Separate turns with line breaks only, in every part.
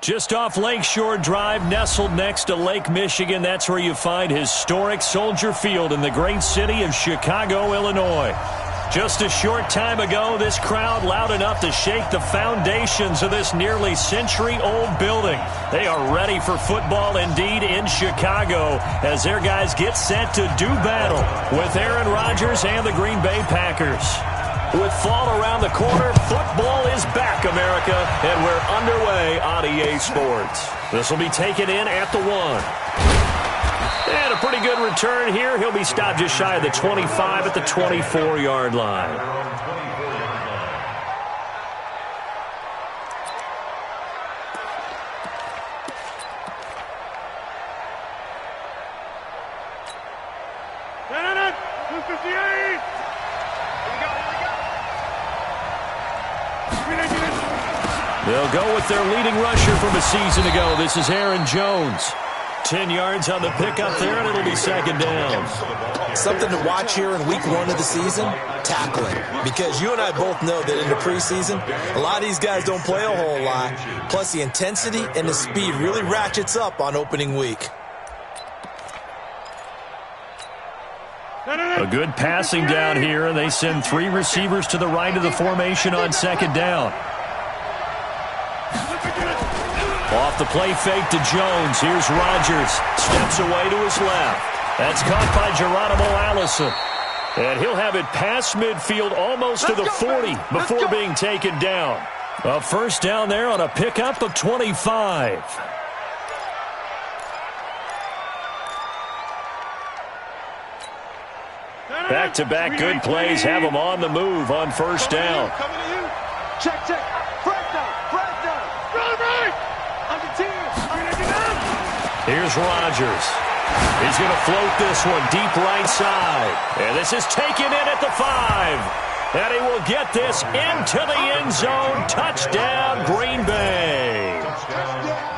Just off Lakeshore Drive, nestled next to Lake Michigan. That's where you find historic Soldier Field in the great city of Chicago, Illinois. Just a short time ago, this crowd loud enough to shake the foundations of this nearly century-old building. They are ready for football indeed in Chicago as their guys get set to do battle with Aaron Rodgers and the Green Bay Packers. With fall around the corner, football is back, America, and we're underway on EA Sports. This will be taken in at the 1. And a pretty good return here. He'll be stopped just shy of the 25 at the 24-yard line. They'll go with their leading rusher from a season ago. This is Aaron Jones. 10 yards on the pickup there, and it'll be second down.
Something to watch here in week 1 of the season, tackling. Because you and I both know that in the preseason, a lot of these guys don't play a whole lot. Plus, the intensity and the speed really ratchets up on opening week.
A good passing down here, and they send 3 receivers to the right of the formation on second down. Off the play fake to Jones. Here's Rodgers. Steps away to his left. That's caught by Geronimo Allison. And he'll have it past midfield almost to the 40 before being taken down. A first down there on a pickup of 25. Back-to-back good plays have them on the move on first down.
Check.
Here's Rodgers. He's going to float this one deep right side. And this is taken in at the 5. And he will get this into the end zone. Touchdown, Green Bay.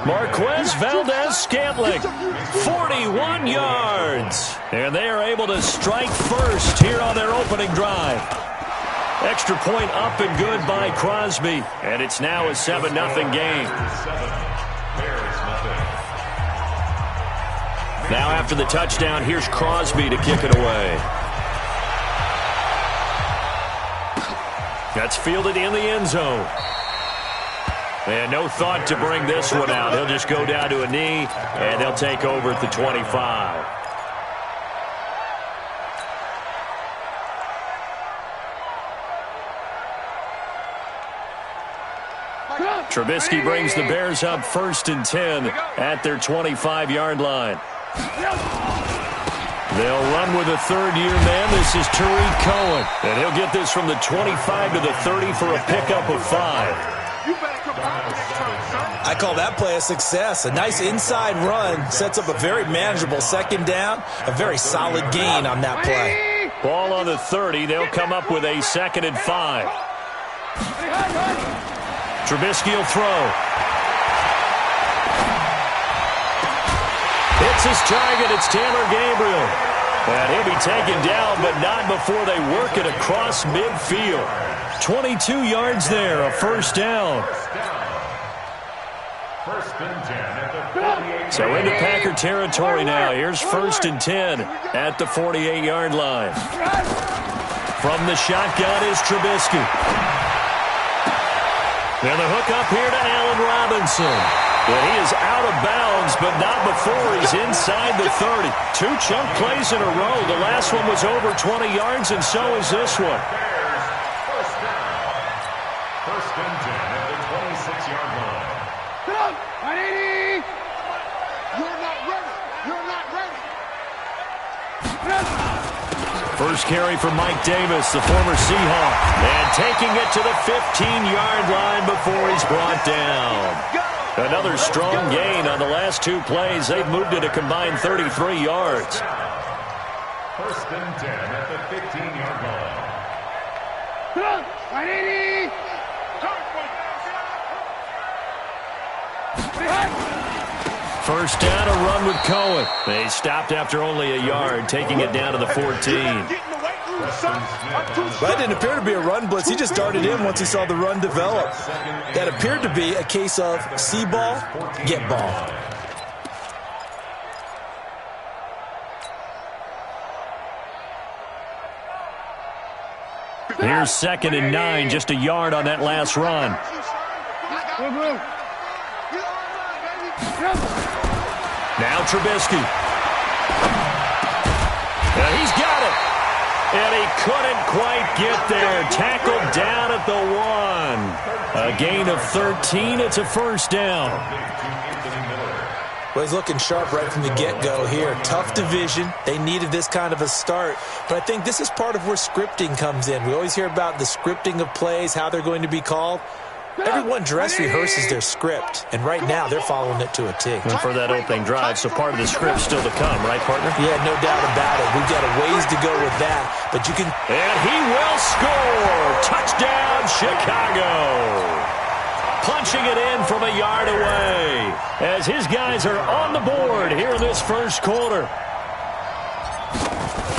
Marquez Valdez-Scantling, 41 yards. And they are able to strike first here on their opening drive. Extra point up and good by Crosby. And it's now a 7-0 game. Now after the touchdown, here's Crosby to kick it away. That's fielded in the end zone. And no thought to bring this one out. He'll just go down to a knee, and they'll take over at the 25. Trubisky brings the Bears up 1st and 10 at their 25-yard line. They'll run with a third-year man. This is Tariq Cohen. And he'll get this from the 25 to the 30 for a pickup of 5.
I call that play a success. A nice inside run sets up a very manageable second down. A very solid gain on that play.
Ball on the 30. They'll come up with a 2nd and 5. Trubisky will throw. It's his target. It's Taylor Gabriel. And he'll be taken down, but not before they work it across midfield. 22 yards there, a first down. So into Packer territory now. Here's 1st and 10 at the 48-yard line. From the shotgun is Trubisky. And the hook up here to Allen Robinson. And he is out of bounds, but not before he's inside the 30. 2 chunk plays in a row. The last one was over 20 yards, and so is this one.
First and 10 at the 26-yard line.
Get up, 180. You're not ready.
First carry for Mike Davis, the former Seahawk. And taking it to the 15-yard line before he's brought down. Another strong gain on the last 2 plays. They've moved it a combined 33 yards.
First and 10 at the 15-yard line.
180.
First down, a run with Cohen. They stopped after only a yard, taking it down to the 14.
That didn't appear to be a run blitz. He just darted in once he saw the run develop. That appeared to be a case of see ball, get ball.
Here's 2nd and 9, just a yard on that last run. Now Trubisky. He's got it. And he couldn't quite get there. Tackled down at the 1. A gain of 13. It's a first down.
Well, he's looking sharp right from the get-go here. Tough division. They needed this kind of a start. But I think this is part of where scripting comes in. We always hear about the scripting of plays, how they're going to be called. Everyone dress rehearses their script, and right now they're following it to a T.
And for that opening drive, so part of the script still to come, right, partner?
Yeah, no doubt about it. We've got a ways to go with that, but you can...
And he will score! Touchdown, Chicago! Punching it in from a yard away as his guys are on the board here in this first quarter.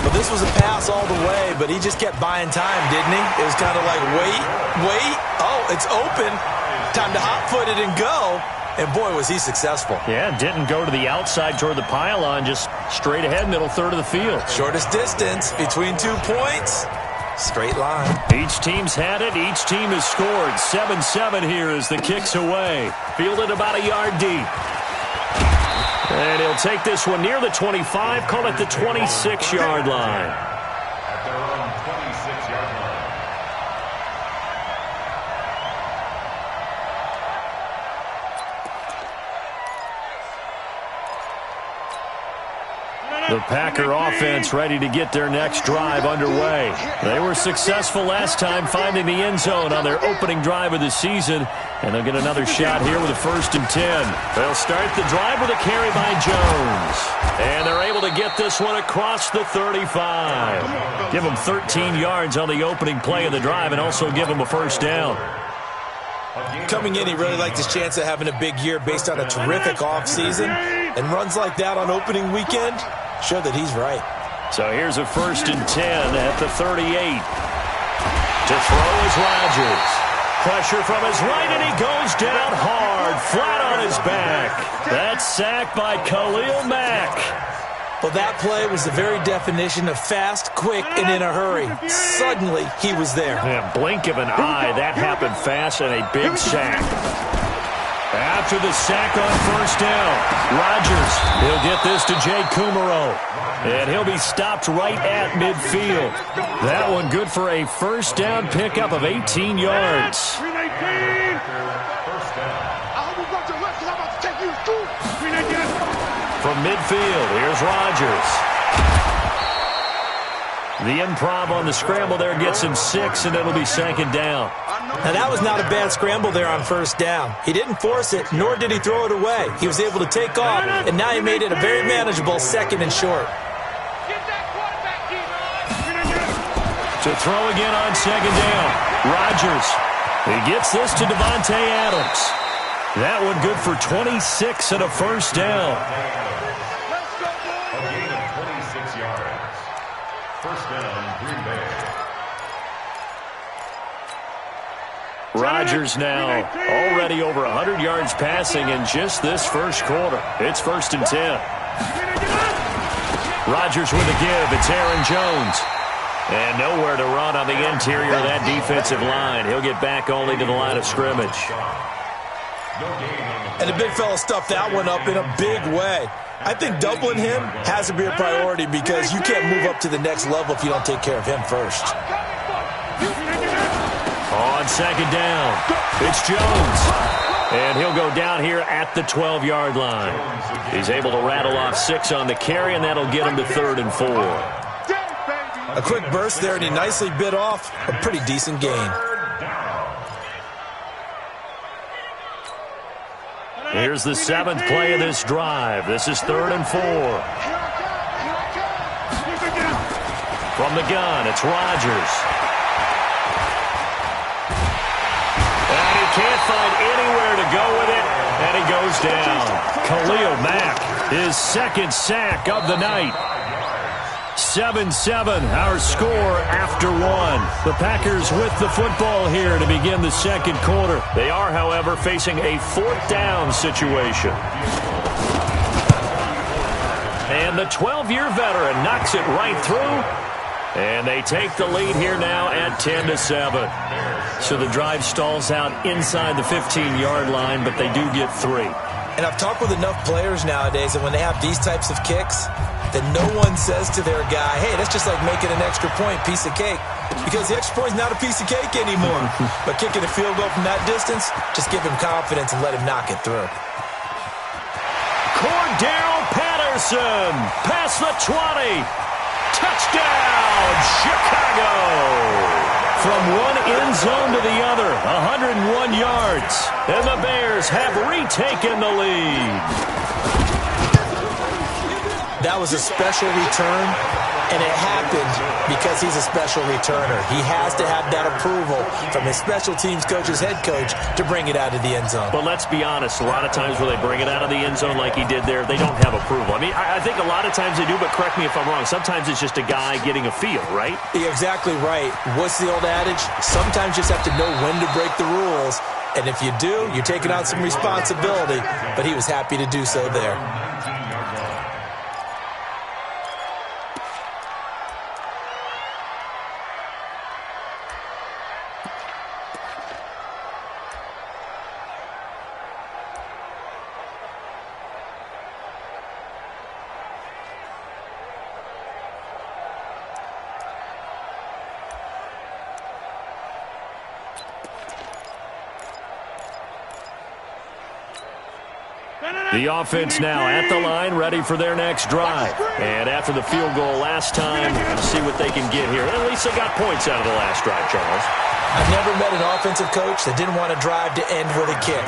Well, this was a pass all the way, but he just kept buying time, didn't he? It was kind of like, wait. Oh, it's open. Time to hot-foot it and go. And, boy, was he successful.
Yeah, didn't go to the outside toward the pylon, just straight ahead, middle third of the field.
Shortest distance between 2 points. Straight line.
Each team's had it. Each team has scored. 7-7 here as the kick's away. Fielded about a yard deep. And he'll take this one near the 25, call it the 26-yard line.
At their own 26-yard line.
The Packer offense ready to get their next drive underway. They were successful last time finding the end zone on their opening drive of the season, and they'll get another shot here with a 1st and 10. They'll start the drive with a carry by Jones, and they're able to get this one across the 35. Give them 13 yards on the opening play of the drive and also give them a first down.
Coming in, he really liked his chance of having a big year based on a terrific offseason, and runs like that on opening weekend show that he's right.
So here's a 1st and 10 at the 38. To throw is Rodgers. Pressure from his right, and he goes down hard, flat on his back. That's sacked by Khalil Mack.
Well, that play was the very definition of fast, quick, and in a hurry. Suddenly, he was there.
Yeah, blink of an eye, that happened fast, and a big sack. After the sack on 1st down, Rodgers, he'll get this to Jay Kumaro, and he'll be stopped right at midfield. That one good for a 1st down pickup of 18 yards. From midfield, here's Rodgers. The improv on the scramble there gets him 6, and it'll be 2nd down.
Now, that was not a bad scramble there on 1st down. He didn't force it, nor did he throw it away. He was able to take off, and now he made it a very manageable 2nd and short.
To throw again on 2nd down. Rodgers. He gets this to Devontae Adams. That one good for 26 and a 1st down.
A gain of 26 yards. 1st down, Green Bay.
Rodgers now already over 100 yards passing in just this first quarter. It's 1st and 10. Rodgers with a give. It's Aaron Jones. And nowhere to run on the interior of that defensive line. He'll get back only to the line of scrimmage.
And the big fella stuffed that one up in a big way. I think doubling him has to be a priority because you can't move up to the next level if you don't take care of him first.
On 2nd down, it's Jones. And he'll go down here at the 12-yard line. He's able to rattle off 6 on the carry, and that'll get him to 3rd and 4.
A quick burst there, and he nicely bit off a pretty decent gain.
Here's the 7th play of this drive. This is 3rd and 4. From the gun, it's Rodgers. And he can't find anywhere to go with it, and he goes down. Khalil Mack, his 2nd sack of the night. 7-7, our score after one. The Packers with the football here to begin the second quarter. They are, however, facing a fourth down situation. And the 12-year veteran knocks it right through. And they take the lead here now at 10-7. So the drive stalls out inside the 15-yard line, but they do get 3.
And I've talked with enough players nowadays that when they have these types of kicks, that no one says to their guy, hey, that's just like making an extra point, piece of cake. Because the extra point is not a piece of cake anymore. But kicking a field goal from that distance, just give him confidence and let him knock it through.
Cordell Patterson, past the 20. Touchdown, Chicago. From one end zone to the other, 101 yards. And the Bears have retaken the lead.
That was a special return, and it happened because he's a special returner. He has to have that approval from his special teams coach's head coach to bring it out of the end zone.
But let's be honest, a lot of times when they bring it out of the end zone like he did there, they don't have approval. I mean, I think a lot of times they do, but correct me if I'm wrong. Sometimes it's just a guy getting a feel, right?
You're exactly right. What's the old adage? Sometimes you just have to know when to break the rules, and if you do, you're taking on some responsibility, but he was happy to do so there.
The offense now at the line, ready for their next drive. And after the field goal last time, we'll see what they can get here. At least they got points out of the last drive, Charles.
I've never met an offensive coach that didn't want to drive to end with a kick.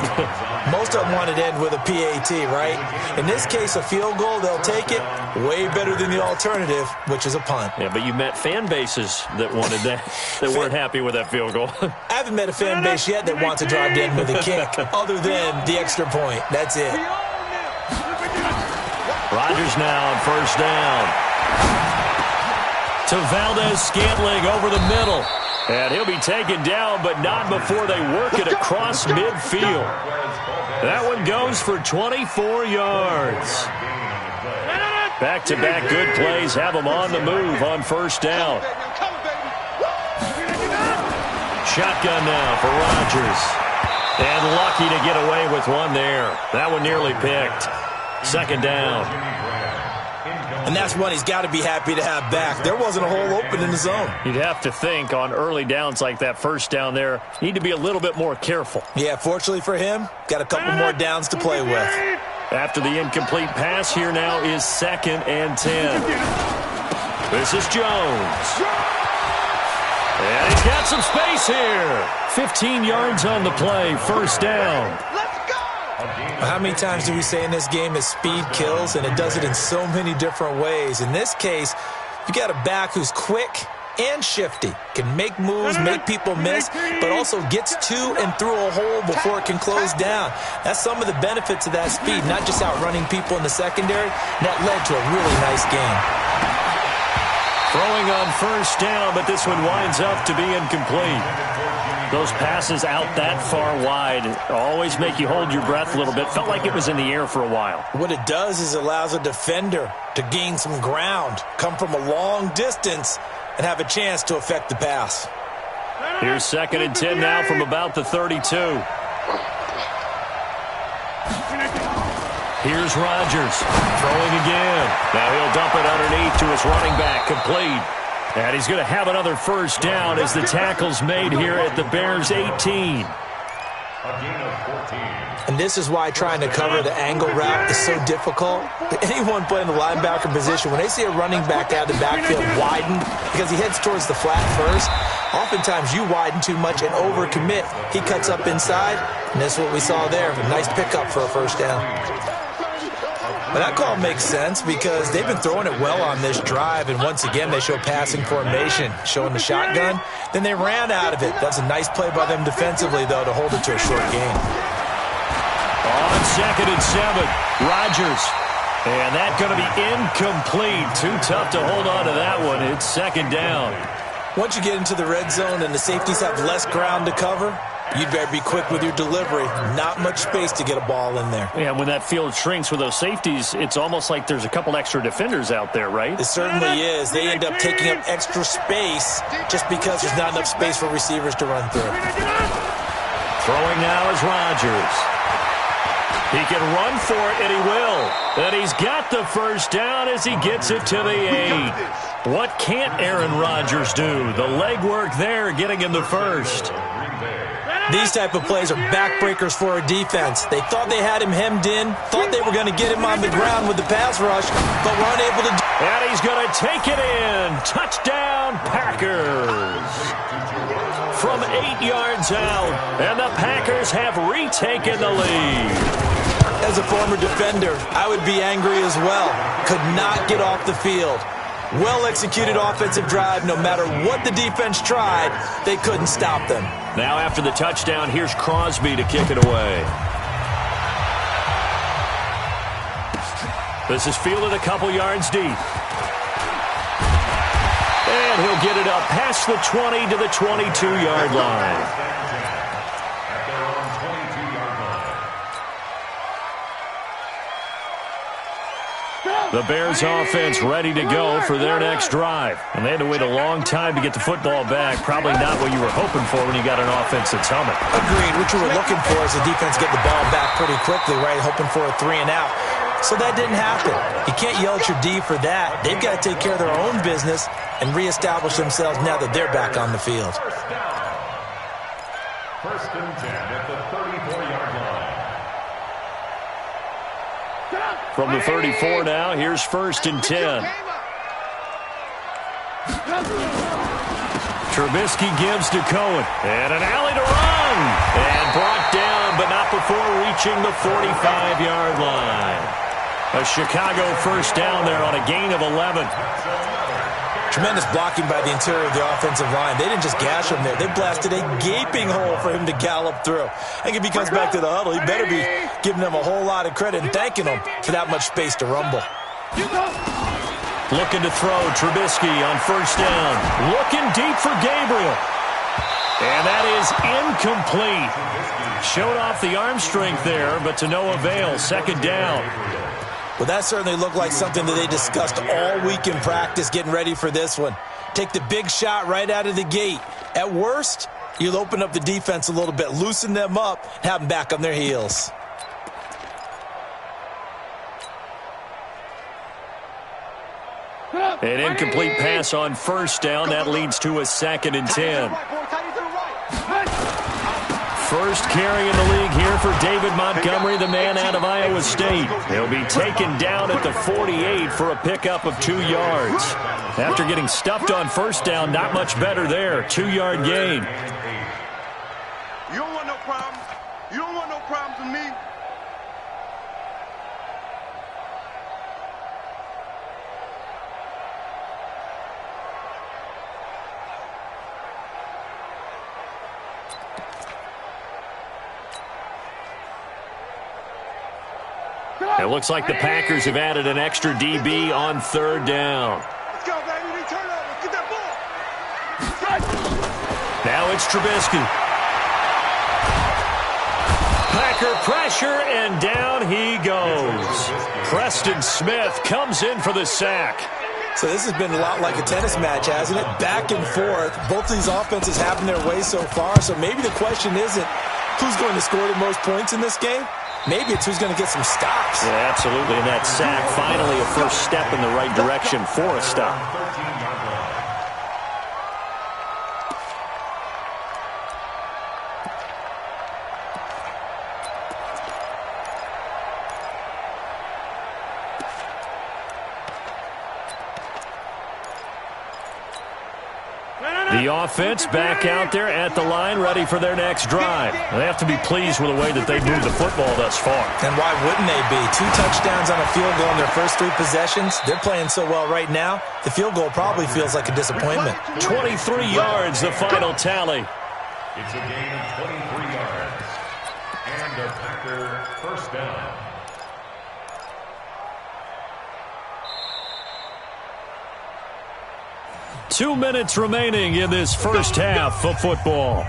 Most of them wanted to end with a PAT, right? In this case, a field goal, they'll take it. Way better than the alternative, which is a punt.
Yeah, but you met fan bases that wanted that, that weren't happy with that field goal.
I haven't met a fan base yet that wants to drive to end with a kick, other than the extra point. That's it.
Rodgers now on first down. To Valdez-Scantling over the middle. And he'll be taken down, but not before they work it across midfield. That one goes for 24 yards. Back-to-back good plays have them on the move on first down. Shotgun now for Rodgers. And lucky to get away with one there. That one nearly picked. Second down.
And that's one he's got to be happy to have back. There wasn't a hole open in the zone.
You'd have to think on early downs like that first down there, you need to be a little bit more careful.
Yeah, fortunately for him, got a couple more downs to play with.
After the incomplete pass, here now is 2nd and 10. This is Jones. And he's got some space here. 15 yards on the play, first down.
How many times do we say in this game that speed kills, and it does it in so many different ways? In this case, you got a back who's quick and shifty, can make moves, make people miss, but also gets to and through a hole before it can close down. That's some of the benefits of that speed, not just outrunning people in the secondary. That led to a really nice game.
Throwing on first down, but this one winds up to be incomplete. Those passes out that far wide always make you hold your breath a little bit. Felt like it was in the air for a while.
What it does is it allows a defender to gain some ground, come from a long distance, and have a chance to affect the pass.
Here's 2nd and 10 now from about the 32. Here's Rodgers throwing again. Now he'll dump it underneath to his running back, complete. And he's going to have another first down as the tackle's made here at the Bears 18.
And this is why trying to cover the angle route is so difficult. Anyone playing the linebacker position, when they see a running back out of the backfield widen because he heads towards the flat first, oftentimes you widen too much and overcommit. He cuts up inside, and that's what we saw there. A nice pickup for a first down. But that call makes sense because they've been throwing it well on this drive, and once again they show passing formation, showing the shotgun. Then they ran out of it. That's a nice play by them defensively, though, to hold it to a short gain.
On 2nd and 7, Rodgers And that's going to be incomplete. Too tough to hold on to that one. It's second down.
Once you get into the red zone and the safeties have less ground to cover, you'd better be quick with your delivery. Not much space to get a ball in there.
Yeah, when that field shrinks with those safeties, it's almost like there's a couple extra defenders out there, right?
It certainly is. They end up taking up extra space just because there's not enough space for receivers to run through.
Throwing now is Rodgers. He can run for it, and he will. And he's got the first down as he gets it to the 8. What can't Aaron Rodgers do? The legwork there getting him the first.
These type of plays are backbreakers for a defense. They thought they had him hemmed in, thought they were going to get him on the ground with the pass rush, but were unable to do it.
And he's going to take it in. Touchdown, Packers. From 8 yards out, and the Packers have retaken the lead.
As a former defender, I would be angry as well. Could not get off the field. Well-executed offensive drive. No matter what the defense tried, they couldn't stop them.
Now after the touchdown, here's Crosby to kick it away. This is fielded a couple yards deep. And he'll get it up past the 20 to the 22-yard line. The Bears offense ready to go for their next drive. And they had to wait a long time to get the football back. Probably not what you were hoping for when you got an offense that's humming.
Agreed. What you were looking for is the defense get the ball back pretty quickly, right? Hoping for a 3 and out. So that didn't happen. You can't yell at your D for that. They've got to take care of their own business and reestablish themselves now that they're back on the field.
First and 10 at the 34-yard line.
From the 34 now, here's first and 10. Trubisky gives to Cohen. And an alley to run. And brought down, but not before reaching the 45-yard line. A Chicago first down there on a gain of 11.
Tremendous blocking by the interior of the offensive line. They didn't just gash him there. They blasted a gaping hole for him to gallop through. I think if he comes back to the huddle, he better be giving them a whole lot of credit and thanking them for that much space to rumble.
Looking to throw, Trubisky on first down. Looking deep for Gabriel. And that is incomplete. Showed off the arm strength there, but to no avail. Second down.
Well, that certainly looked like something that they discussed all week in practice getting ready for this one. Take the big shot right out of the gate. At worst, you'll open up the defense a little bit, loosen them up, and have them back on their heels.
An incomplete pass on first down. That leads to a second and 10. First carry in the league here for David Montgomery, the man out of Iowa State. He'll be taken down at the 48 for a pickup of 2 yards. After getting stuffed on first down, not much better there. 2-yard gain.
You don't want no problems. You don't want no problems with me.
It looks like the Packers have added an extra DB on third down.
Let's go, baby. Turn over. Get that ball.
Now it's Trubisky. Packer pressure, and down he goes. Preston Smith comes in for the sack.
So this has been a lot like a tennis match, hasn't it? Back and forth. Both of these offenses having their way so far. So maybe the question isn't who's going to score the most points in this game. Maybe it's who's going to get some stops.
Yeah, absolutely. And that sack, finally a first step in the right direction for a stop. The offense back out there at the line, ready for their next drive. They have to be pleased with the way that they've moved the football thus far.
And why wouldn't they be? 2 touchdowns on a field goal in their first 3 possessions. They're playing so well right now, the field goal probably feels like a disappointment.
23 yards, the final tally.
It's a gain of 23 yards. And a Packer first down.
2 minutes remaining in this first half of football.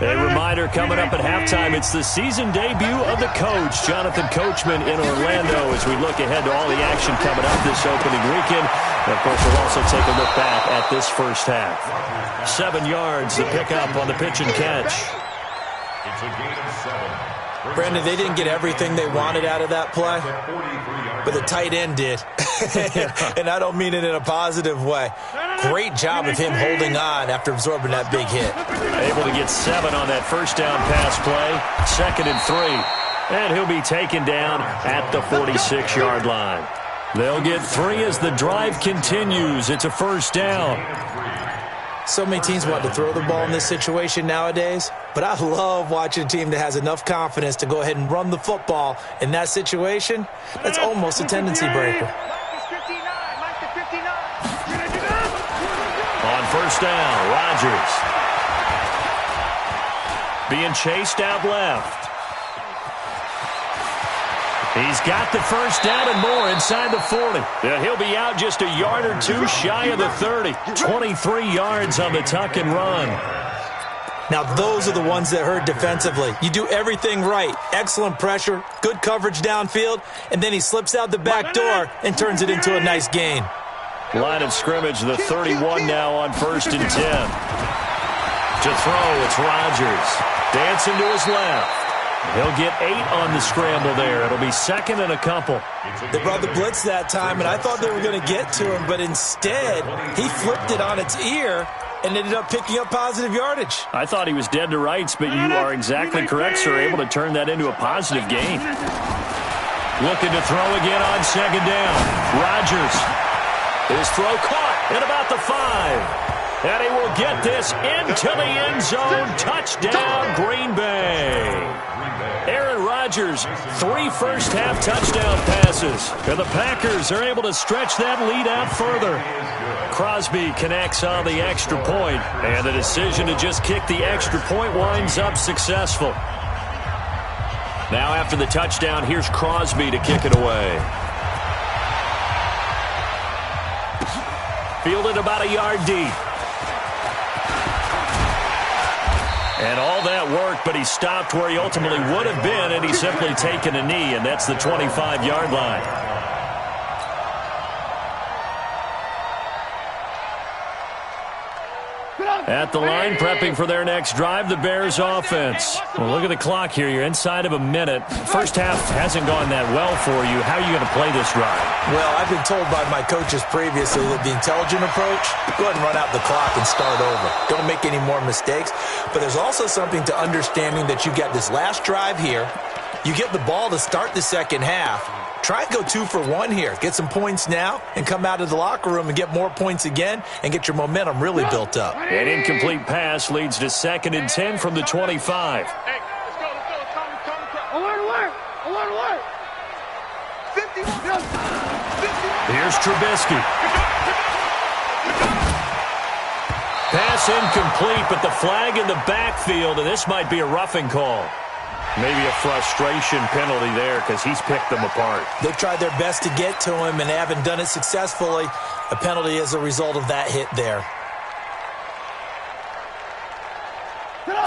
A reminder coming up at halftime, it's the season debut of the coach, Jonathan Coachman, in Orlando, as we look ahead to all the action coming up this opening weekend. And, of course, we'll also take a look back at this first half. 7 yards, the pickup on the pitch and catch.
It's a gain of 7.
Brandon, they didn't get everything they wanted out of that play, but the tight end did. And I don't mean it in a positive way. Great job of him holding on after absorbing that big hit.
Able to get 7 on that first down pass play. 2nd and 3. And he'll be taken down at the 46-yard line. They'll get 3 as the drive continues. It's a first down.
So many teams want to throw the ball in this situation nowadays, but I love watching a team that has enough confidence to go ahead and run the football in that situation. That's almost a tendency breaker.
On first down, Rodgers. Being chased out left. He's got the first down and more inside the 40. And he'll be out just a yard or 2 shy of the 30. 23 yards on the tuck and run.
Now, those are the ones that hurt defensively. You do everything right. Excellent pressure, good coverage downfield, and then he slips out the back door and turns it into a nice gain.
Line of scrimmage, the 31 now on 1st and 10. To throw, it's Rodgers. Dancing to his left. He'll get 8 on the scramble there. It'll be 2nd and a couple.
They brought the blitz that time, and I thought they were going to get to him, but instead, he flipped it on its ear and ended up picking up positive yardage.
I thought he was dead to rights, but you are exactly correct, sir. Able to turn that into a positive gain. Looking to throw again on 2nd down. Rodgers. His throw caught at about the 5. And he will get this into the end zone. Touchdown, Green Bay. Aaron Rodgers, 3 first-half touchdown passes. And the Packers are able to stretch that lead out further. Crosby connects on the extra point, and the decision to just kick the extra point winds up successful. Now after the touchdown, here's Crosby to kick it away. Fielded about a yard deep. And all that work, but he stopped where he ultimately would have been, and he's simply taken a knee, and that's the 25-yard line. At the line, prepping for their next drive, the Bears offense. Well, look at the clock here. You're inside of a minute. First half hasn't gone that well for you. How are you going to play this drive?
Well, I've been told by my coaches previously that the intelligent approach, go ahead and run out the clock and start over. Don't make any more mistakes. But there's also something to understanding that you got this last drive here. You get the ball to start the second half. Try and go 2 for 1 here. Get some points now and come out of the locker room and get more points again and get your momentum really built up.
An incomplete pass leads to 2nd and 10 from the 25.
Hey, let's go. Alert. 50.
Here's Trubisky. Pass incomplete, but the flag in the backfield, and this might be a roughing call. Maybe a frustration penalty there because he's picked them apart.
They've tried their best to get to him and they haven't done it successfully. A penalty as a result of that hit there.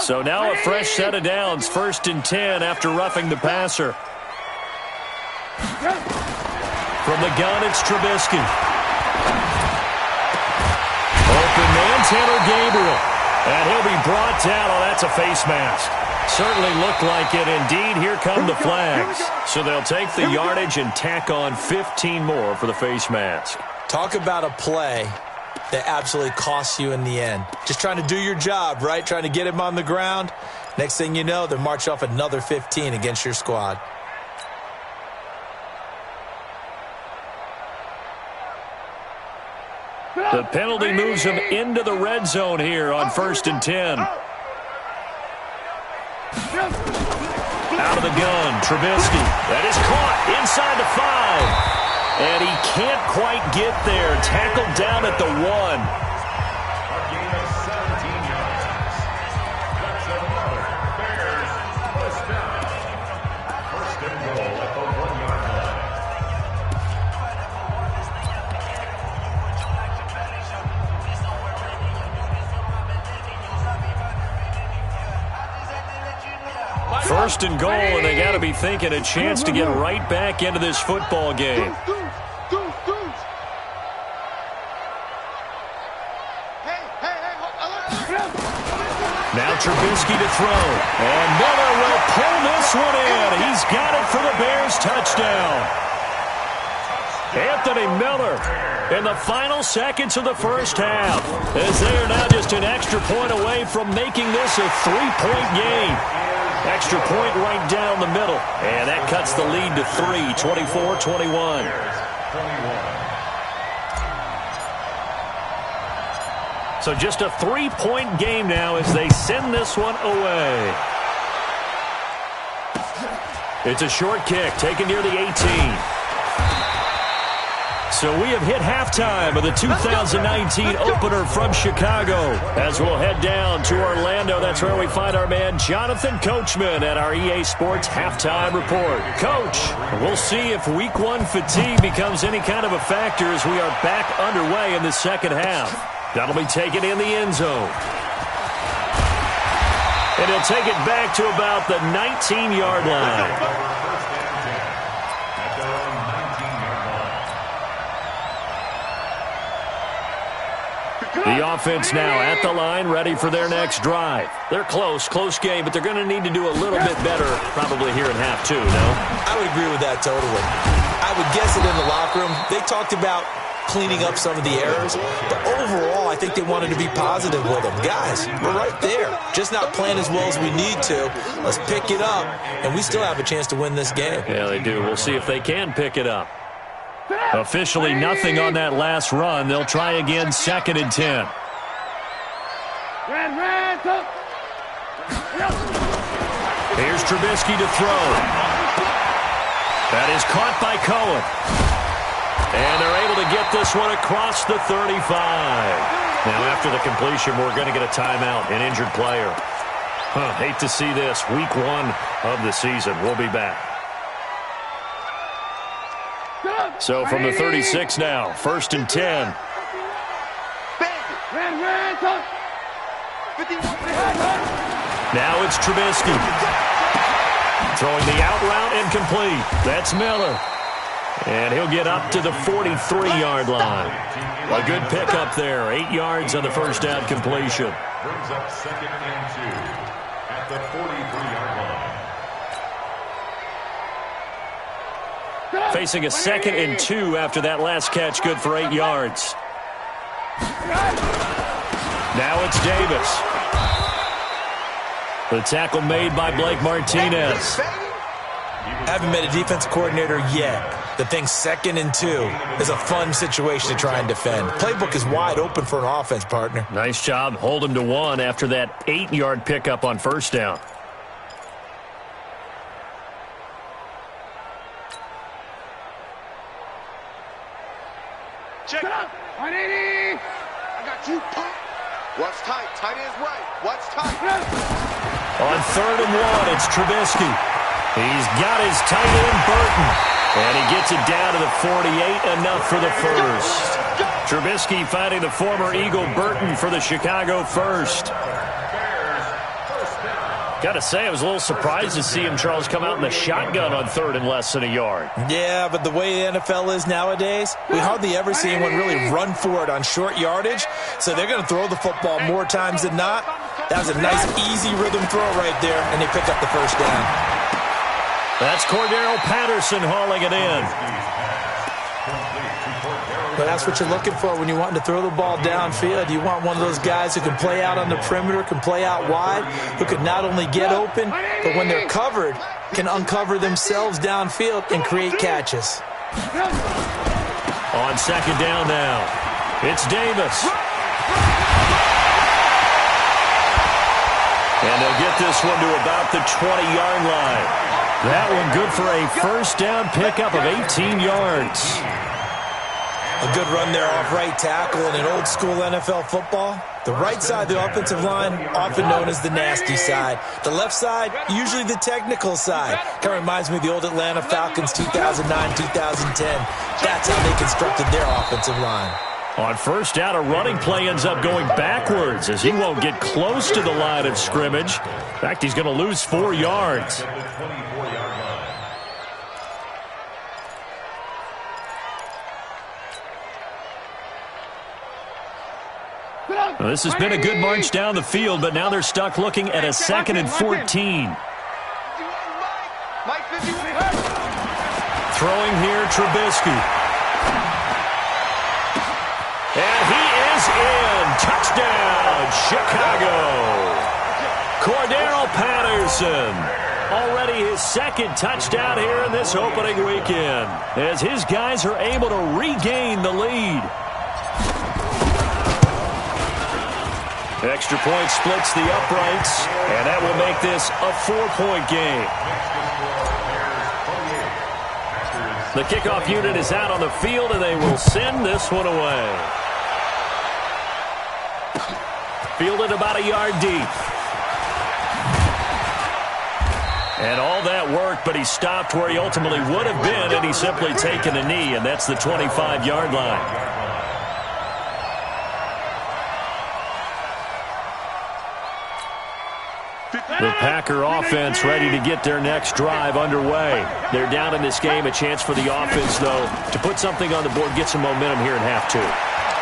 So now a fresh set of downs. 1st and 10 after roughing the passer. From the gun, it's Trubisky. Open man, Taylor Gabriel. And he'll be brought down. Oh, that's a face mask. Certainly looked like it. Indeed, here come the flags. So they'll take the yardage and tack on 15 more for the face mask.
Talk about a play that absolutely costs you in the end. Just trying to do your job, right? Trying to get him on the ground. Next thing you know, they're marching off another 15 against your squad.
The penalty moves him into the red zone here on 1st and 10. Out of the gun, Trubisky. That is caught inside the 5. And he can't quite get there. Tackled down at the 1.
A gain of 17 yards. That's another
First and goal, and they got to be thinking a chance to get right back into this football game. Now Trubisky to throw. And Miller will pull this one in. He's got it for the Bears touchdown. Anthony Miller in the final seconds of the first half, as they are now just an extra point away from making this a 3-point game. Extra point right down the middle. And that cuts the lead to 3, 24-21. So just a 3-point game now as they send this one away. It's a short kick taken near the 18. So we have hit halftime of the 2019 opener from Chicago. As we'll head down to Orlando, that's where we find our man Jonathan Coachman at our EA Sports Halftime Report. Coach, we'll see if Week 1 fatigue becomes any kind of a factor as we are back underway in the second half. That'll be taken in the end zone. And he'll take it back to about the 19-yard line. The offense now at the line, ready for their next drive. They're close game, but they're going to need to do a little bit better probably here in half two, no?
I would agree with that totally. I would guess it in the locker room. They talked about cleaning up some of the errors, but overall, I think they wanted to be positive with them. Guys, we're right there. Just not playing as well as we need to. Let's pick it up, and we still have a chance to win this game.
Yeah, they do. We'll see if they can pick it up. Officially nothing on that last run. They'll try again, 2nd and 10. Here's Trubisky to throw. That is caught by Cohen. And they're able to get this one across the 35. Now, after the completion, we're going to get a timeout, an injured player. Hate to see this. Week 1 of the season. We'll be back. So from the 36 now, 1st and 10. Now it's Trubisky. Throwing the out route incomplete. That's Miller. And he'll get up to the 43-yard line. A good pickup there. 8 yards on the first down completion.
Brings up 2nd and 2 at the 43-yard line.
Facing a 2nd and 2 after that last catch, good for 8 yards. Now it's Davis. The tackle made by Blake Martinez.
Haven't met a defensive coordinator yet. The thing 2nd and 2 is a fun situation to try and defend. Playbook is wide open for an offense, partner.
Nice job. Hold him to 1 after that 8-yard pickup on first down.
Check it out. 180. I got you. What's tight? Tight is right. What's tight?
On 3rd and 1, it's Trubisky. He's got his tight end, Burton. And he gets it down to the 48, enough for the first. Trubisky finding the former Eagle Burton for the Chicago first. Got to say, I was a little surprised to see him, Charles, come out in the shotgun on 3rd and less than a yard.
Yeah, but the way the NFL is nowadays, we hardly ever see anyone really run for it on short yardage. So they're going to throw the football more times than not. That was a nice, easy rhythm throw right there, and they pick up the first down.
That's Cordero Patterson hauling it in.
But that's what you're looking for when you want to throw the ball downfield. You want one of those guys who can play out on the perimeter, can play out wide, who can not only get open, but when they're covered, can uncover themselves downfield and create catches.
On 2nd down now, it's Davis. And they'll get this one to about the 20-yard line. That one good for a first down pickup of 18 yards.
A good run there off right tackle in an old-school NFL football. The right side of the offensive line, often known as the nasty side. The left side, usually the technical side. Kind of reminds me of the old Atlanta Falcons 2009-2010. That's how they constructed their offensive line.
On first down, a running play ends up going backwards as he won't get close to the line of scrimmage. In fact, he's going to lose 4 yards. Well, this has been a good march down the field, but now they're stuck looking at a 2nd and 14. Throwing here, Trubisky. And he is in. Touchdown, Chicago. Cordero Patterson. Already his 2nd touchdown here in this opening weekend, as his guys are able to regain the lead. Extra point splits the uprights, and that will make this a 4-point game. The kickoff unit is out on the field, and they will send this one away. Fielded about a yard deep. And all that worked, but he stopped where he ultimately would have been, and he's simply taken a knee, and that's the 25-yard line. The Packer offense ready to get their next drive underway. They're down in this game. A chance for the offense, though, to put something on the board, get some momentum here in half 2.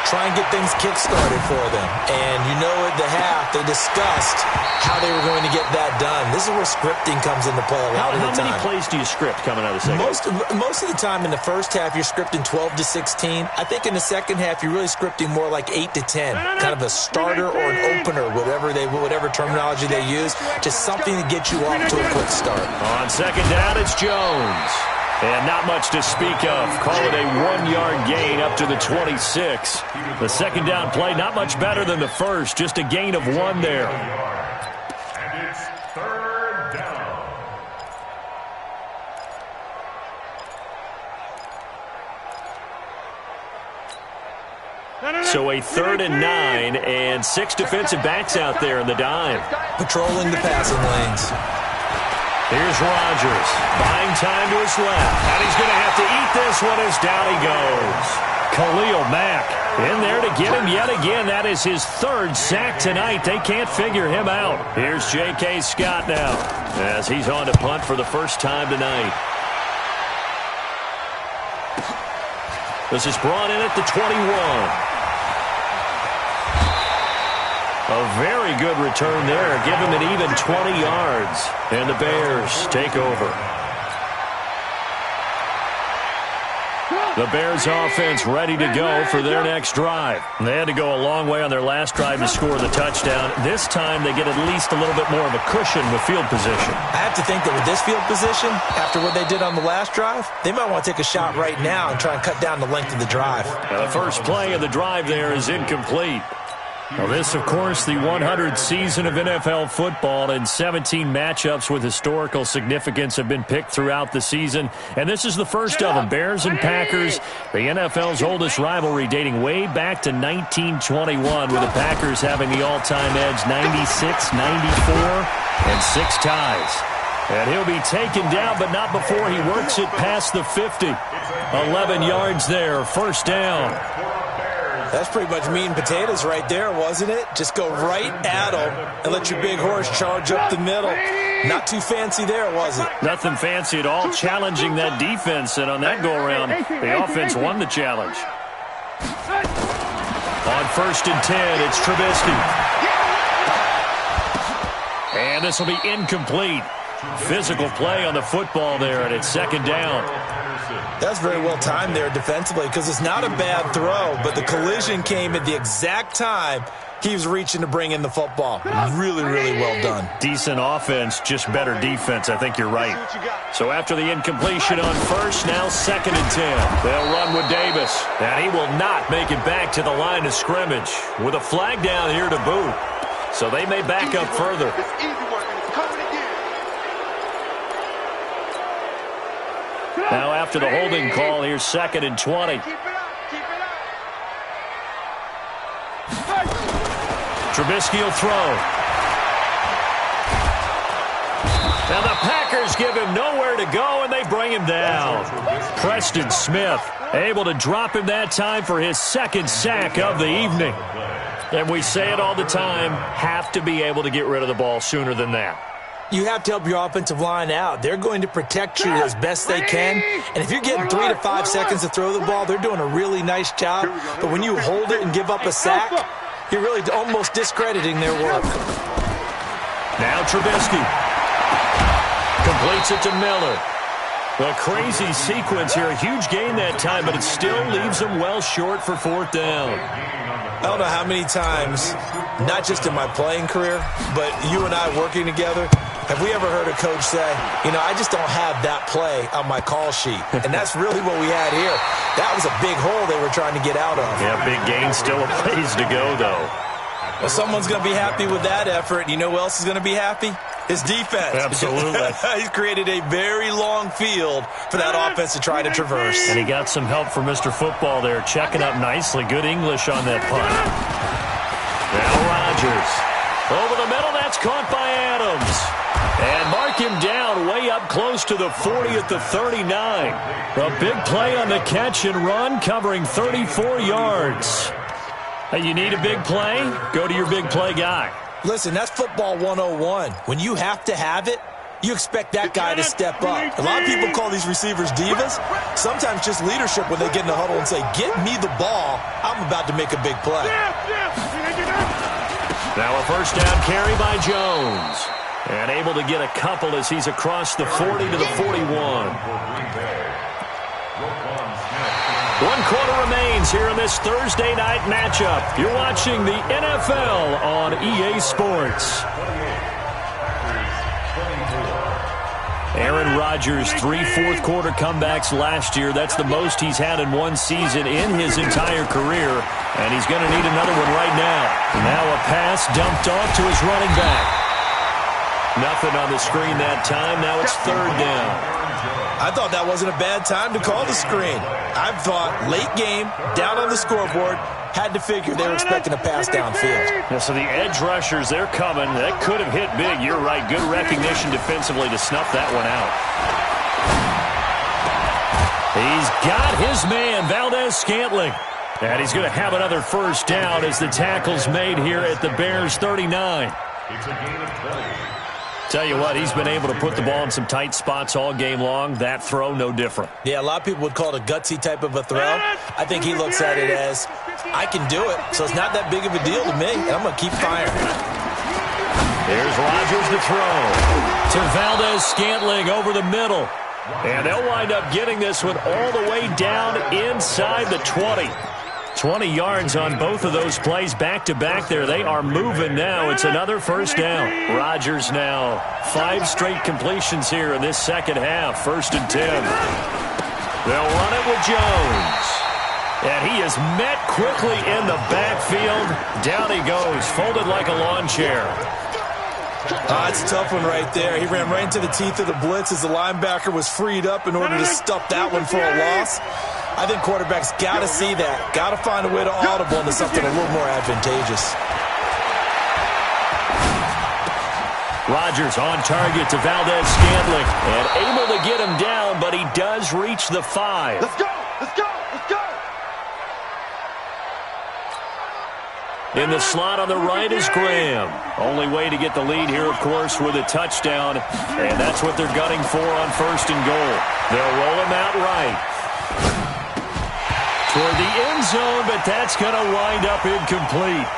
Try and get things kick-started for them. And you know at the half, they discussed how they were going to get that done. This is where scripting comes into play a lot of the time.
How many plays do you script coming out of the second?
Most of the time in the first half, you're scripting 12 to 16. I think in the second half, you're really scripting more like 8 to 10. Kind of a starter or an opener, whatever terminology they use. Just something to get you off to a quick start.
On second down, it's Jones. And not much to speak of. Call it a 1-yard gain up to the 26. The second down play, not much better than the first. Just a gain of 1 there.
And it's 3rd down.
So a 3rd and 9, and 6 defensive backs out there in the dime.
Patrolling the passing lanes.
Here's Rodgers, buying time to his left. And he's going to have to eat this one as down he goes. Khalil Mack in there to get him yet again. That is his 3rd sack tonight. They can't figure him out. Here's J.K. Scott now as he's on to punt for the first time tonight. This is brought in at the 21. A very good return there. Give him an even 20 yards. And the Bears take over. The Bears offense ready to go for their next drive. They had to go a long way on their last drive to score the touchdown. This time they get at least a little bit more of a cushion with field position.
I have to think that with this field position, after what they did on the last drive, they might want to take a shot right now and try and cut down the length of the drive.
The first play of the drive there is incomplete. Well, this, of course, the 100th season of NFL football, and 17 matchups with historical significance have been picked throughout the season. And this is the first of them, Bears and Packers, the NFL's oldest rivalry dating way back to 1921, with the Packers having the all-time edge 96, 94, and 6 ties. And he'll be taken down, but not before he works it past the 50. 11 yards there, first down.
That's pretty much meat and potatoes right there, wasn't it? Just go right at them and let your big horse charge up the middle. Not too fancy there, was it?
Nothing fancy at all, challenging that defense, and on that go-around, the offense won the challenge. On 1st and 10, it's Trubisky. And this will be incomplete. Physical play on the football there, and it's 2nd down.
That's very well timed there defensively, because it's not a bad throw, but the collision came at the exact time he was reaching to bring in the football. Really, really well done.
Decent offense, just better defense. I think you're right. So after the incompletion on 1st, now 2nd and 10. They'll run with Davis, and he will not make it back to the line of scrimmage with a flag down here to boot. So they may back up further. Now after the holding call, here's 2nd and 20. Trubisky will throw. Now the Packers give him nowhere to go, and they bring him down. Preston Smith able to drop him that time for his second sack of the evening. And we say it all the time, have to be able to get rid of the ball sooner than that.
You have to help your offensive line out. They're going to protect you as best they can. And if you're getting 3 to 5 seconds to throw the ball, they're doing a really nice job. But when you hold it and give up a sack, you're really almost discrediting their work.
Now Trubisky completes it to Miller. A crazy sequence here. A huge gain that time, but it still leaves them well short for fourth down.
I don't know how many times, not just in my playing career, but you and I working together, have we ever heard a coach say, I just don't have that play on my call sheet. And that's really what we had here. That was a big hole they were trying to get out of.
Yeah, big gain, still a ways to go, though.
Well, someone's going to be happy with that effort. You know who else is going to be happy? His defense.
Absolutely.
He's created a very long field for that offense to try to traverse.
And he got some help from Mr. Football there, checking up nicely. Good English on that punt. Now Rodgers. Over the middle, that's caught by Adams. And mark him down way up close to the 40 at the 39. A big play on the catch and run, covering 34 yards. Hey, you need a big play? Go to your big play guy.
Listen, that's football 101. When you have to have it, you expect that guy to step up. A lot of people call these receivers divas. Sometimes just leadership when they get in the huddle and say, get me the ball. I'm about to make a big play.
Now a first down carry by Jones. And able to get a couple as he's across the 40 to the 41. 1 quarter remains here in this Thursday night matchup. You're watching the NFL on EA Sports. Aaron Rodgers, 3 fourth-quarter comebacks last year. That's the most he's had in one season in his entire career. And he's going to need another one right now. Now a pass dumped off to his running back. Nothing on the screen that time. Now it's third down.
I thought that wasn't a bad time to call the screen. I thought late game, down on the scoreboard, had to figure they were expecting a pass downfield.
Yeah, so the edge rushers, they're coming. That could have hit big. You're right. Good recognition defensively to snuff that one out. He's got his man, Valdez-Scantling. And he's going to have another first down as the tackle's made here at the Bears' 39.
It's a gain of 20.
Tell you what, he's been able to put the ball in some tight spots all game long. That throw, no different.
Yeah, a lot of people would call it a gutsy type of a throw. I think he looks at it as, I can do it, so it's not that big of a deal to me, and I'm going to keep firing.
Here's Rodgers to throw to Valdez-Scantling over the middle. And they'll wind up getting this one all the way down inside the 20. 20 yards on both of those plays back-to-back there. They are moving now. It's another first down. Rodgers now 5 straight completions here in this second half. 1st and 10. They'll run it with Jones. And he is met quickly in the backfield. Down he goes, folded like a lawn chair.
It's a tough one right there. He ran right into the teeth of the blitz as the linebacker was freed up in order to stuff that one for a loss. I think quarterbacks got to see that. Got to find a way to audible into something a little more advantageous.
Rodgers on target to Valdez-Scantling. And able to get him down, but he does reach the 5.
Let's go! Let's go! Let's go!
In the slot on the right is Graham. Only way to get the lead here, of course, with a touchdown. And that's what they're gunning for on 1st and goal. They'll roll him out right toward the end zone, but that's going to wind up incomplete.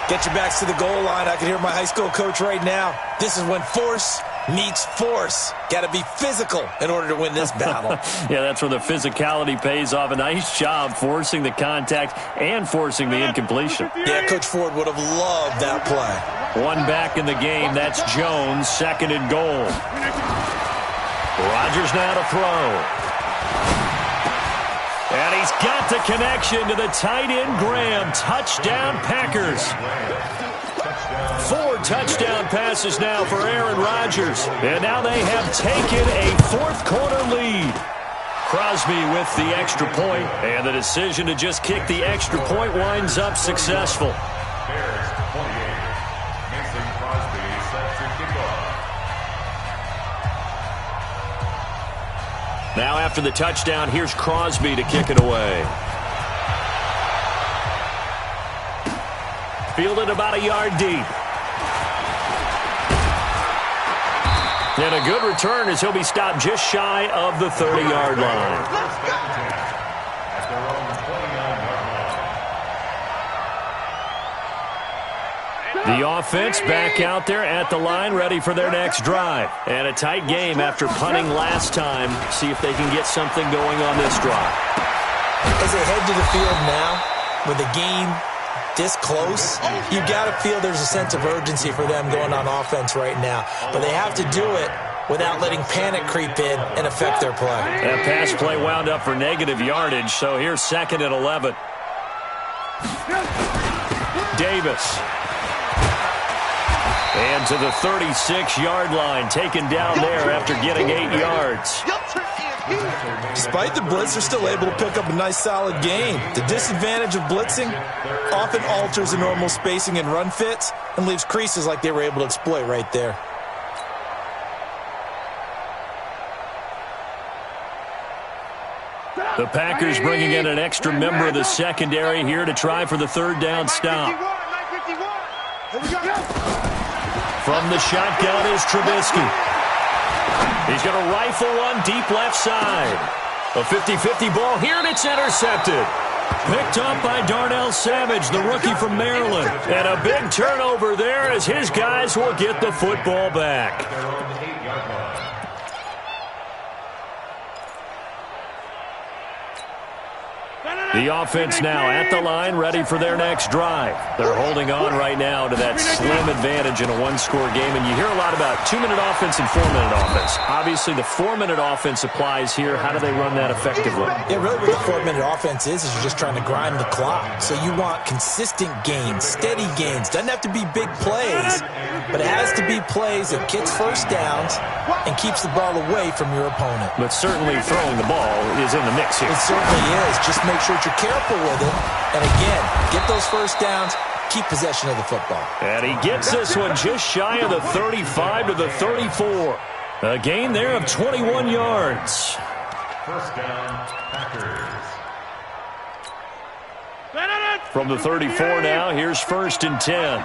Get your backs to the goal line. I can hear my high school coach right now. This is when force meets force. Got to be physical in order to win this battle.
Yeah, that's where the physicality pays off. A nice job forcing the contact and forcing the incompletion.
Yeah, Coach Ford would have loved that play.
One back in the game. That's Jones, 2nd and goal. Rodgers now to throw. And he's got the connection to the tight end, Graham. Touchdown, Packers. 4 touchdown passes now for Aaron Rodgers. And now they have taken a 4th-quarter lead. Crosby with the extra point, and the decision to just kick the extra point winds up successful.
Bears 28. Mason Crosby set to kick off.
Now after the touchdown, here's Crosby to kick it away. Fielded about a yard deep. And a good return as he'll be stopped just shy of the 30-yard line. The offense back out there at the line, ready for their next drive. And a tight game after punting last time. See if they can get something going on this drive.
As they head to the field now, with the game this close, you've got to feel there's a sense of urgency for them going on offense right now. But they have to do it without letting panic creep in and affect their play.
That pass play wound up for negative yardage, so here's 2nd and 11. Davis. And to the 36-yard line, taken down there after getting 8 yards.
Despite the blitz, they're still able to pick up a nice, solid gain. The disadvantage of blitzing often alters the normal spacing and run fits and leaves creases like they were able to exploit right there.
The Packers bringing in an extra member of the secondary here to try for the 3rd down stop. From the shotgun is Trubisky. He's going to rifle one deep left side. A 50-50 ball here, and it's intercepted. Picked up by Darnell Savage, the rookie from Maryland. And a big turnover there as his guys will get the football back. The offense now at the line, ready for their next drive. They're holding on right now to that slim advantage in a one-score game. And you hear a lot about 2-minute offense and 4-minute offense. Obviously, the 4-minute offense applies here. How do they run that effectively?
Yeah, really what the 4-minute offense is you're just trying to grind the clock. So you want consistent gains, steady gains. Doesn't have to be big plays, but it has to be plays that gets first downs and keeps the ball away from your opponent.
But certainly throwing the ball is in the mix here.
It certainly is. Just make sure you're careful with it. And again, get those first downs, keep possession of the football.
And he gets this one just shy of the 35 to the 34. A gain there of 21 yards.
First down, Packers.
From the 34 now, here's 1st and 10.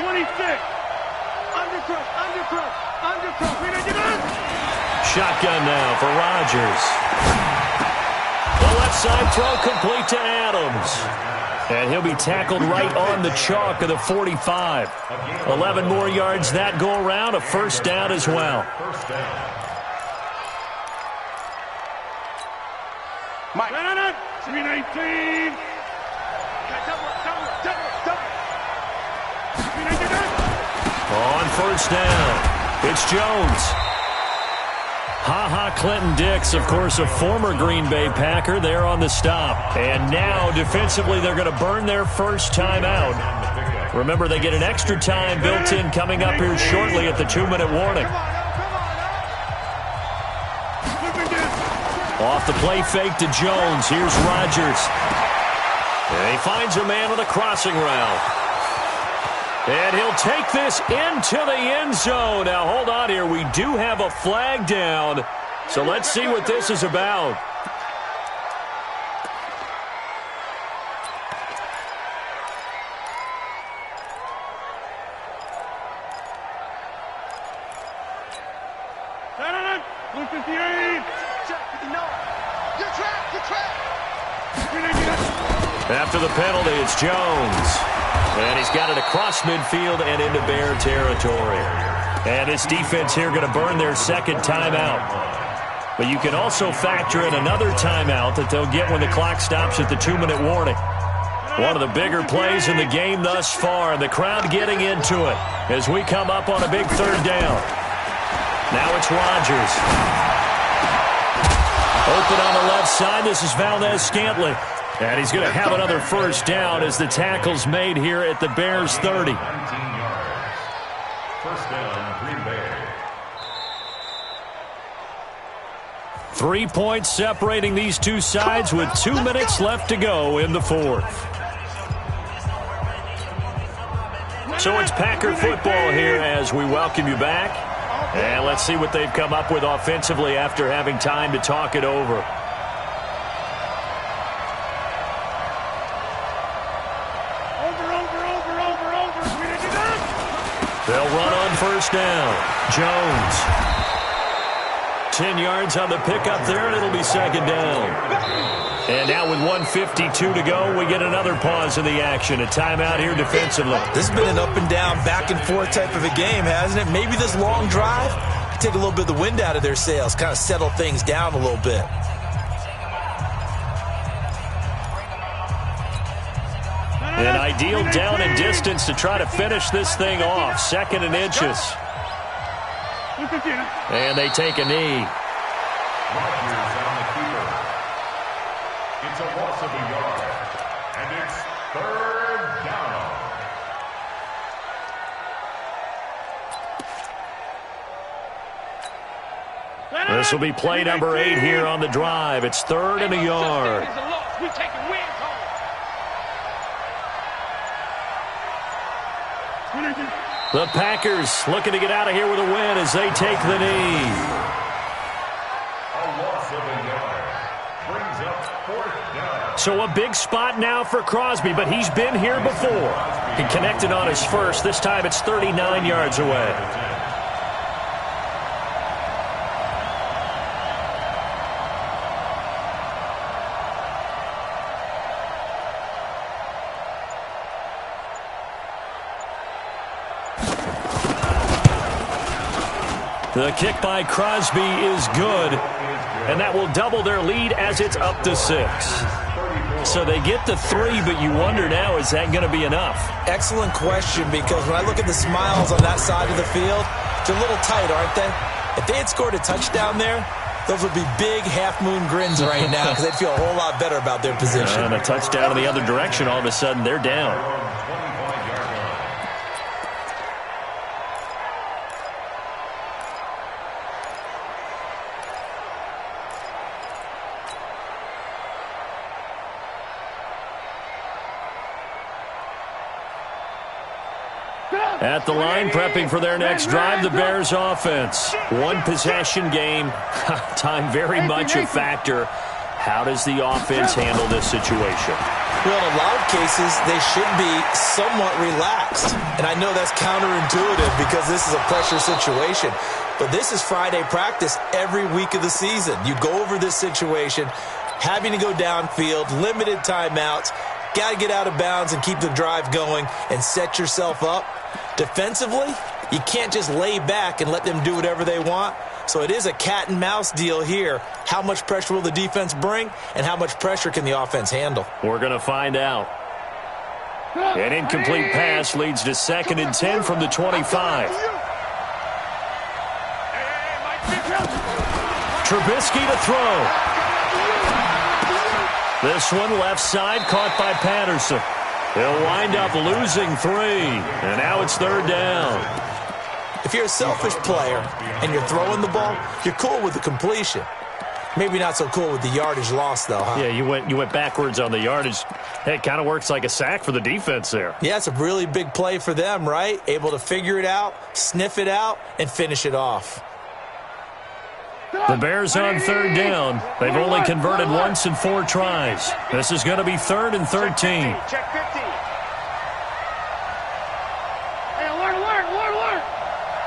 26. Undercross.
Shotgun now for Rodgers. The left side throw complete to Adams. And he'll be tackled right on the chalk of the 45. 11 more yards that go around, a 1st down as well.
First down.
Mike. 319.
On 1st down, it's Jones. Clinton-Dix, of course, a former Green Bay Packer there on the stop. And now, defensively, they're going to burn their first time out. Remember, they get an extra time built in coming up here shortly at the 2-minute warning. Off the play fake to Jones. Here's Rodgers. And he finds a man with a crossing route. And he'll take this into the end zone. Now, hold on here. We do have a flag down. So let's see what this is about. After the penalty, it's Jones. And he's got it across midfield and into Bear territory. And this defense here going to burn their 2nd timeout. But you can also factor in another timeout that they'll get when the clock stops at the 2-minute warning. One of the bigger plays in the game thus far. The crowd getting into it as we come up on a big 3rd down. Now it's Rodgers. Open on the left side. This is Valdez-Scantling. And he's going to have another 1st down as the tackle's made here at the Bears' 30.
19 yards. First down, Green Bay.
3 points separating these two sides with 2 minutes left to go in the 4th. So it's Packer football here as we welcome you back. And let's Let's see what they've come up with offensively after having time to talk it over. They'll run on first down. Jones. 10 yards on the pickup there, and it'll be second down. And now with 1:52 to go, we get another pause in the action. A timeout here defensively.
This has been an up and down, back and forth type of a game, hasn't it? Maybe this long drive can take a little bit of the wind out of their sails, kind of settle things down a little bit.
An ideal down and distance to try to finish this thing off. 2nd and inches. And they take a knee.
Rodgers on the keeper. It's a loss of a yard. And it's 3rd down.
This will be play number 8 here on the drive. It's 3rd and a yard. The Packers looking to get out of here with a win as they take the knee.
A loss of a yard. Brings up 4th down.
So a big spot now for Crosby, but he's been here before. He connected on his first. This time it's 39 yards away. The kick by Crosby is good, and that will double their lead as it's up to 6. So they get the 3, but you wonder now, is that going to be enough?
Excellent question, because when I look at the smiles on that side of the field, they're a little tight, aren't they? If they had scored a touchdown there, those would be big half-moon grins right now because they'd feel a whole lot better about their position.
And a touchdown in the other direction, all of a sudden they're down. At the line, prepping for their next drive, the Bears offense. One possession game. Time very much a factor. How does the offense handle this situation?
Well, in a lot of cases, they should be somewhat relaxed. And I know that's counterintuitive because this is a pressure situation. But this is Friday practice every week of the season. You go over this situation, having to go downfield, limited timeouts, got to get out of bounds and keep the drive going and set yourself up. Defensively, you can't just lay back and let them do whatever they want. So it is a cat and mouse deal here. How much pressure will the defense bring, and how much pressure can the offense handle?
We're going to find out. An incomplete pass leads to 2nd and 10 from the 25. Trubisky to throw. This one left side, caught by Patterson. He'll wind up losing 3, and now it's 3rd down.
If you're a selfish player and you're throwing the ball, you're cool with the completion. Maybe not so cool with the yardage loss, though, huh?
Yeah, you went backwards on the yardage. Hey, it kind of works like a sack for the defense there.
Yeah, it's a really big play for them, right? Able to figure it out, sniff it out, and finish it off.
The Bears on 3rd down. They've only converted once in 4 tries. This is going to be 3rd and 13.
Check 50. Hey, alert.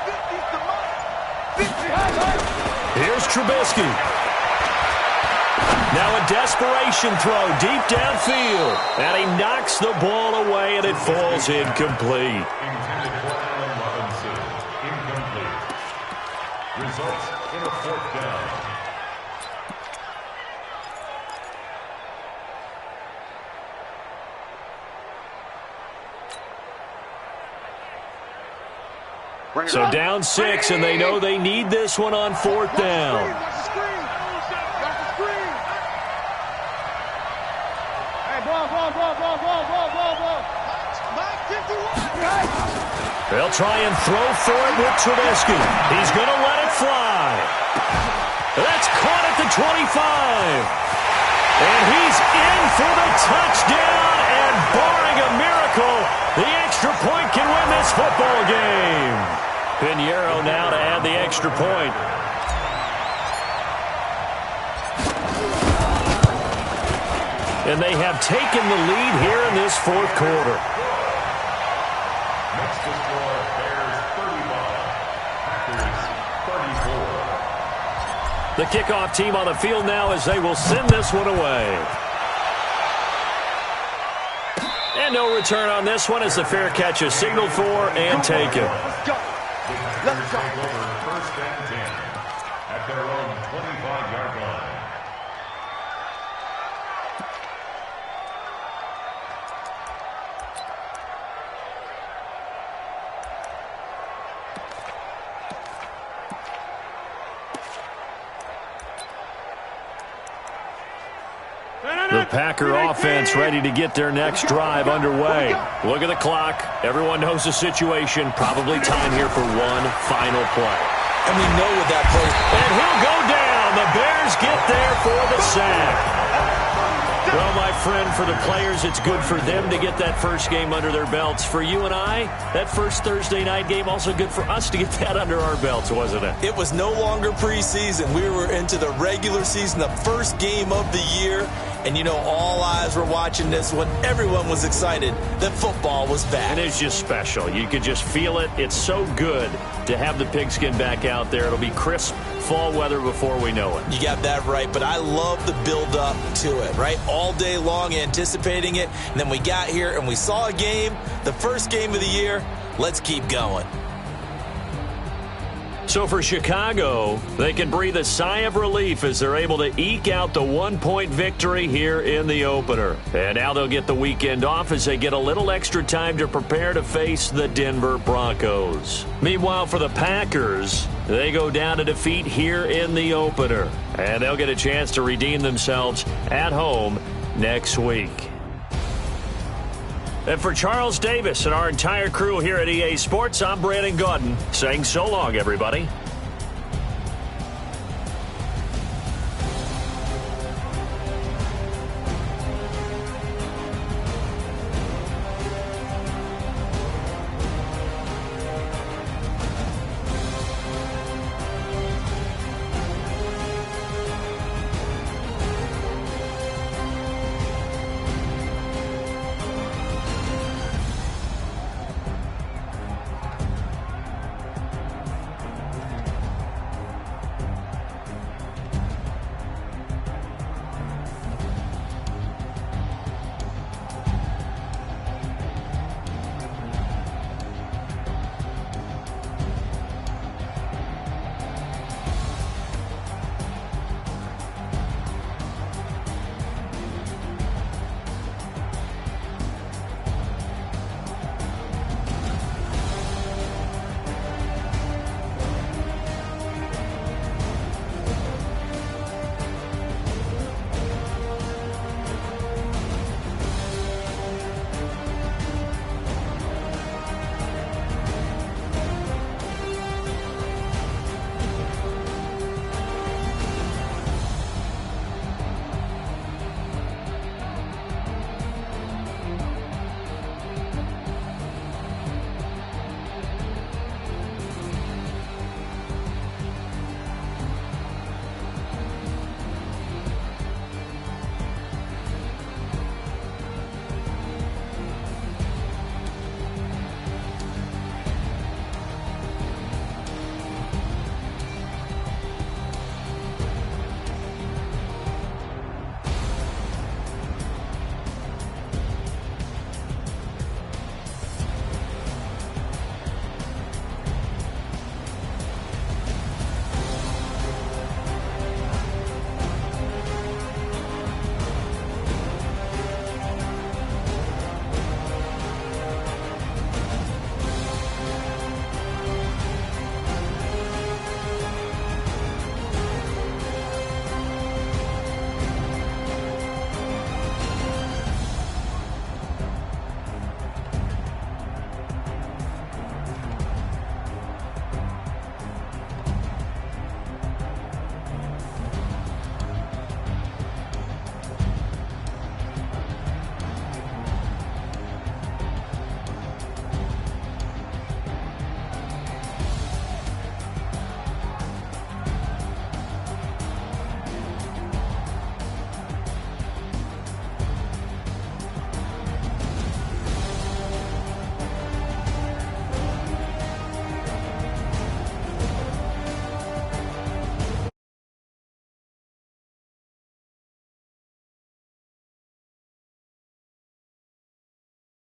50's the money. 50.
Here's Trubisky. Now a desperation throw deep downfield. And he knocks the ball away, and it falls incomplete.
Intended for Allen Robinson. Incomplete. Results in a 4th down.
So down 6, and they know they need this one on 4th down.
Watch the screen. Hey, ball. Mike 51.
They'll try and throw for it with Trubisky. He's going to let it fly. That's caught at the 25. And he's in for the touchdown, and barring a miracle, the extra point can win this football game. Pinheiro now to add the extra point. And they have taken the lead here in this fourth quarter.
Next to score, Bears 35, Packers 34.
The kickoff team on the field now as they will send this one away. And no return on this one as the fair catch is signaled for and taken.
Let's go. Take over first and 10 at their own 25-yard line.
The Packer offense ready to get their next drive underway. Look at the clock. Everyone knows the situation. Probably time here for one final play.
And we know what that play.
And he'll go down. The Bears get there for the sack. Well, my friend, for the players, it's good for them to get that first game under their belts. For you and I, that first Thursday night game, also good for us to get that under our belts, wasn't it?
It was no longer preseason. We were into the regular season, the first game of the year. And, you know, all eyes were watching this one. Everyone was excited that football was back.
And it's just special. You could just feel it. It's so good to have the pigskin back out there. It'll be crisp fall weather before we know it.
You got that right, but I love the build-up to it, right? All day long anticipating it, and then we got here and we saw a game, the first game of the year. Let's keep going.
So for Chicago, they can breathe a sigh of relief as they're able to eke out the one-point victory here in the opener. And now they'll get the weekend off as they get a little extra time to prepare to face the Denver Broncos. Meanwhile, for the Packers, they go down to defeat here in the opener. And they'll get a chance to redeem themselves at home next week. And for Charles Davis and our entire crew here at EA Sports, I'm Brandon Gaudin saying so long, everybody.